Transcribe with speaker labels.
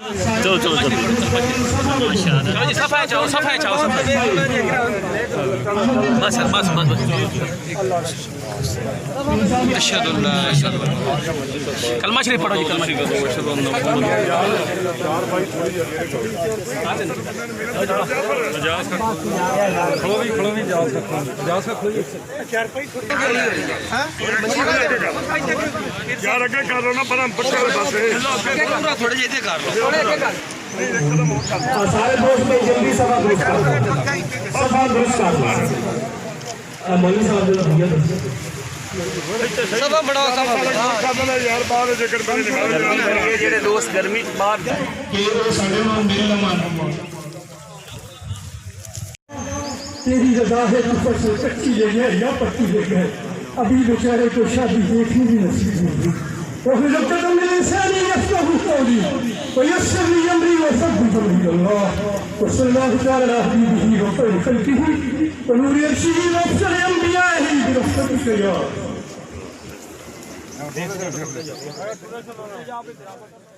Speaker 1: चलो चलो चलो
Speaker 2: माशाल्लाह जी सफाई जाओ बस बस बस अशहदु अल्ला कलमा शरीफ पढ़ो जी कलमा शरीफ
Speaker 3: यार अगे कर लो ना पर हम पट्टे वाले पासे
Speaker 2: थोड़े जे कर लो
Speaker 4: सारे दोस्त में जल्दी सभा दुरुस्त कर मौलवी साहब जो भैया
Speaker 2: सब बड़ा
Speaker 3: यार बाहर जेकर बने निकाल
Speaker 1: जेडे दोस्त गर्मी बाहर
Speaker 4: तेरी रजा है ऊपर से कच्ची जगह या पक्की जगह अभी बेचारे को शादी देखने की नसीब नहीं हुई وفي القدم الإنسان يفقه قولي ويسر لي أمري وثبت به الله وصلى الله تعالى على حبيبه وخير خلقه ونور يرشده وأفضل أنبيائه برحمتك يا رب